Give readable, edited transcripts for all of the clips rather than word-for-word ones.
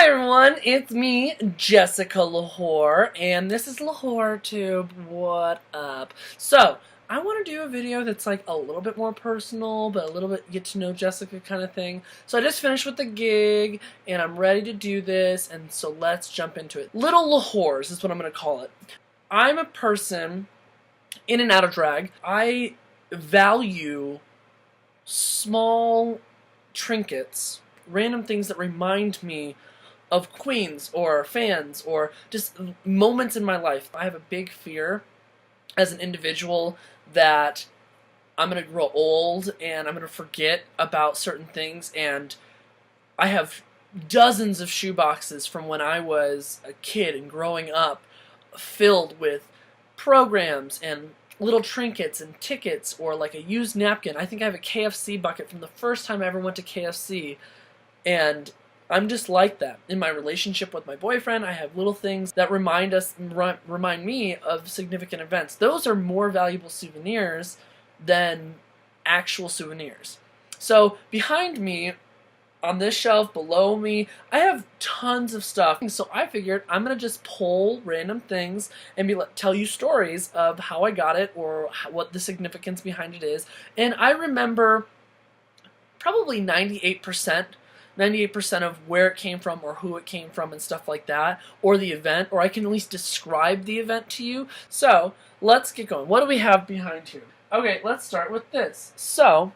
Hi everyone, it's me, Jessica L'Whor, and this is L'WhorTube. What up? So, I want to do a video that's like a little bit more personal, but a little bit get to know Jessica kind of thing. So I just finished with the gig, and I'm ready to do this, and so let's jump into it. Little L'Whors is what I'm going to call it. I'm a person in and out of drag. I value small trinkets, random things that remind me of queens or fans or just moments in my life. I have a big fear as an individual that I'm going to grow old and I'm going to forget about certain things, and I have dozens of shoe boxes from when I was a kid and growing up filled with programs and little trinkets and tickets or like a used napkin. I think I have a KFC bucket from the first time I ever went to KFC, and I'm just like that. In my relationship with my boyfriend, I have little things that remind me of significant events. Those are more valuable souvenirs than actual souvenirs. So behind me, on this shelf below me, I have tons of stuff. So I figured I'm going to just pull random things and tell you stories of how I got it or what the significance behind it is. And I remember probably 98% of where it came from or who it came from and stuff like that, or the event, or I can at least describe the event to you. So let's get going. What do we have behind here? Okay, let's start with this. So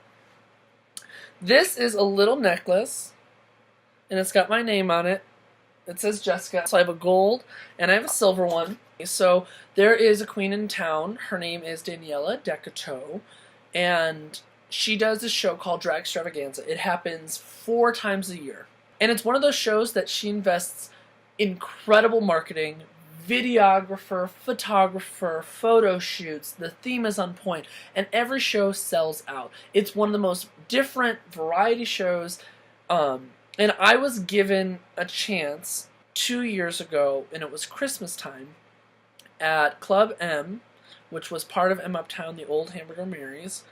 this is a little necklace, and it's got my name on it. It says Jessica. So I have a gold, and I have a silver one. So there is a queen in town. Her name is Daniella DeCoteau, and she does this show called Drag Extravaganza. It happens 4 times a year. And it's one of those shows that she invests incredible marketing, videographer, photographer, photo shoots. The theme is on point, and every show sells out. It's one of the most different variety shows, and I was given a chance 2 years ago, and it was Christmas time, at Club M, which was part of M Uptown, the old Hamburger Mary's,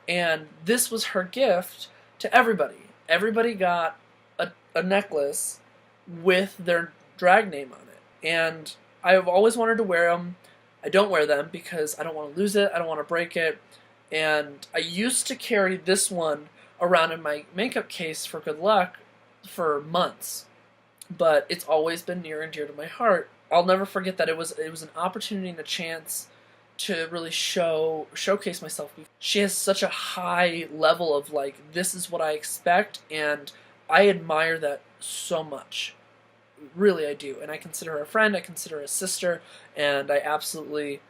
and this was her gift to everybody. Everybody got a necklace with their drag name on it, and I have always wanted to wear them. I don't wear them because I don't want to lose it, I don't want to break it, and I used to carry this one around in my makeup case for good luck for months, but it's always been near and dear to my heart. I'll never forget that it was an opportunity and a chance to really showcase myself. She has such a high level of like, this is what I expect, and I admire that so much. Really, I do. And I consider her a friend, I consider her a sister, and I absolutely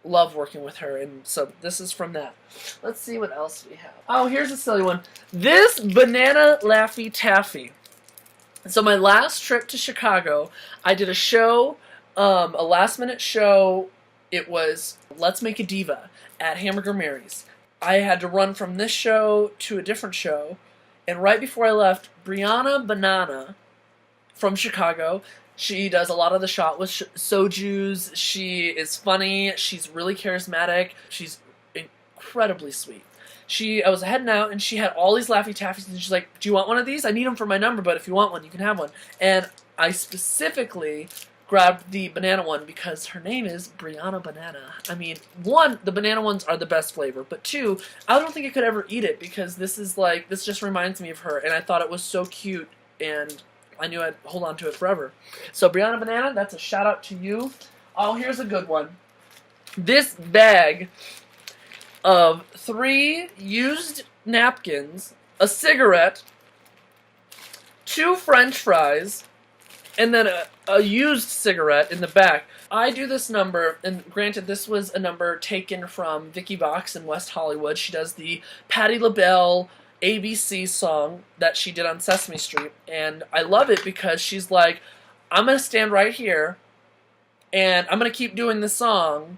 love working with her. And so this is from that. Let's see what else we have. Oh, here's a silly one. This banana Laffy Taffy. So my last trip to Chicago, I did a show, a last-minute show. It was Let's Make a Diva at Hamburger Mary's. I had to run from this show to a different show, and right before I left, Brianna Banana from Chicago, she does a lot of the shot with sojus. She is funny. She's really charismatic. She's incredibly sweet. I was heading out, and she had all these Laffy Taffies, and she's like, do you want one of these? I need them for my number, but if you want one, you can have one. And I specifically grabbed the banana one because her name is Brianna Banana. I mean, 1, the banana ones are the best flavor, but 2, I don't think I could ever eat it because this just reminds me of her, and I thought it was so cute, and I knew I'd hold on to it forever. So Brianna Banana, that's a shout out to you. Oh, here's a good one. This bag of 3 used napkins, a cigarette, 2 French fries, and then a used cigarette in the back. I do this number, and granted this was a number taken from Vicky Box in West Hollywood. She does the Patti LaBelle ABC song that she did on Sesame Street, and I love it because she's like, I'm going to stand right here, and I'm going to keep doing this song,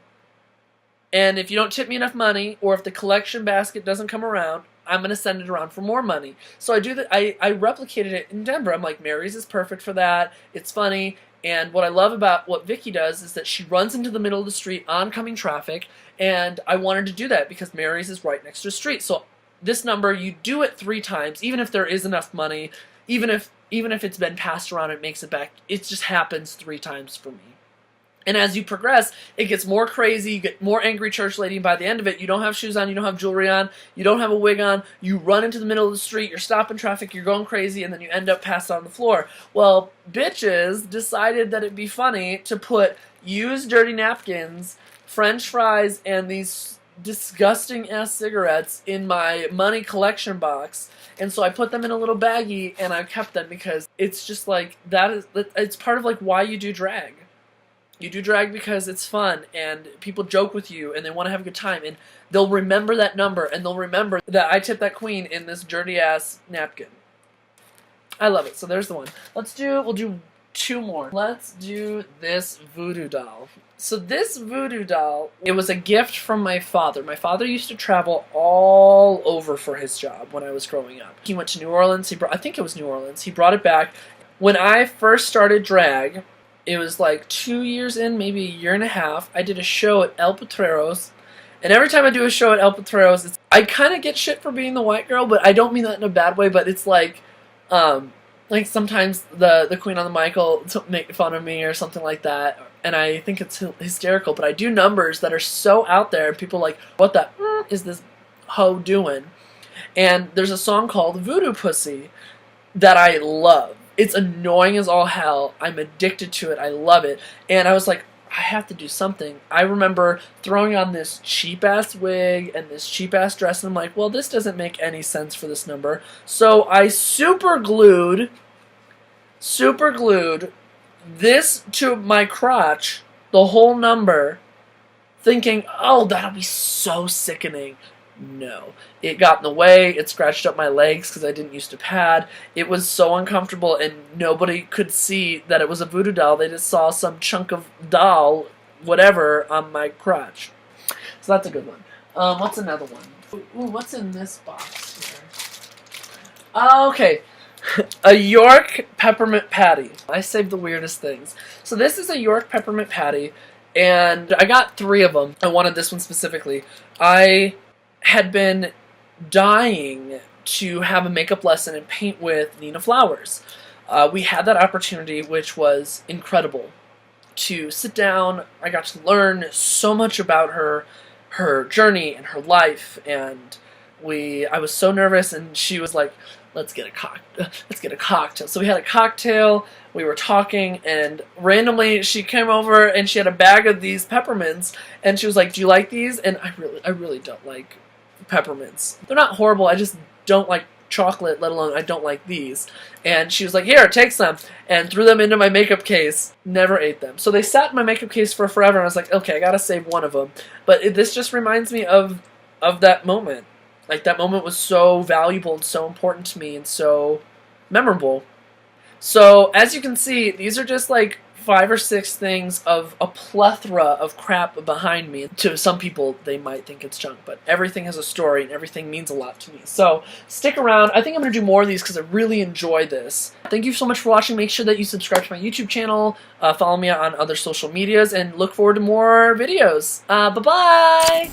and if you don't tip me enough money, or if the collection basket doesn't come around, I'm going to send it around for more money. So I do that. I replicated it in Denver. I'm like, Mary's is perfect for that. It's funny. And what I love about what Vicky does is that she runs into the middle of the street, oncoming traffic, and I wanted to do that because Mary's is right next to the street. So this number, you do it 3 times, even if there is enough money, even if even if it's been passed around, it makes it back. It just happens 3 times for me. And as you progress, it gets more crazy, you get more angry church lady, and by the end of it, you don't have shoes on, you don't have jewelry on, you don't have a wig on, you run into the middle of the street, you're stopping traffic, you're going crazy, and then you end up passed on the floor. Well, bitches decided that it'd be funny to put used dirty napkins, French fries, and these disgusting-ass cigarettes in my money collection box. And so I put them in a little baggie, and I kept them because it's just like, it's part of like why you do drag. You do drag because it's fun, and people joke with you, and they want to have a good time, and they'll remember that number, and they'll remember that I tipped that queen in this dirty-ass napkin. I love it. So there's the one. We'll do 2 more. Let's do this voodoo doll. So this voodoo doll, it was a gift from my father. My father used to travel all over for his job when I was growing up. He went to New Orleans. I think it was New Orleans. He brought it back. When I first started drag, it was like 2 years in, maybe a year and a half. I did a show at El Potreros, and every time I do a show at El Potreros, I kind of get shit for being the white girl, but I don't mean that in a bad way. But it's like sometimes the queen on the mic will make fun of me or something like that, and I think it's hysterical. But I do numbers that are so out there, and people are like, what the is this hoe doing? And there's a song called Voodoo Pussy that I love. It's annoying as all hell. I'm addicted to it. I love it. And I was like, I have to do something. I remember throwing on this cheap-ass wig and this cheap-ass dress, and I'm like, well, this doesn't make any sense for this number. So I super glued this to my crotch, the whole number, thinking, oh, that'll be so sickening. No. It got in the way, it scratched up my legs because I didn't used to pad. It was so uncomfortable, and nobody could see that it was a voodoo doll. They just saw some chunk of doll, whatever, on my crotch. So that's a good one. What's another one? Ooh, what's in this box here? Okay. A York Peppermint Pattie. I saved the weirdest things. So this is a York Peppermint Pattie, and I got 3 of them. I wanted this one specifically. I had been dying to have a makeup lesson and paint with Nina Flowers. We had that opportunity, which was incredible. To sit down, I got to learn so much about her journey and her life, and I was so nervous, and she was like, let's get a cocktail. So we had a cocktail, we were talking, and randomly she came over and she had a bag of these peppermints, and she was like, do you like these? And I really don't like peppermints. They're not horrible, I just don't like chocolate, let alone I don't like these. And she was like, here, take some, and threw them into my makeup case. Never ate them. So they sat in my makeup case for forever, and I was like, okay, I gotta save one of them. But this just reminds me of that moment. Like, that moment was so valuable and so important to me and so memorable. So, as you can see, these are just like 5 or 6 things of a plethora of crap behind me. To some people, they might think it's junk, but everything has a story and everything means a lot to me. So, stick around. I think I'm going to do more of these because I really enjoy this. Thank you so much for watching. Make sure that you subscribe to my YouTube channel, follow me on other social medias, and look forward to more videos. Bye-bye!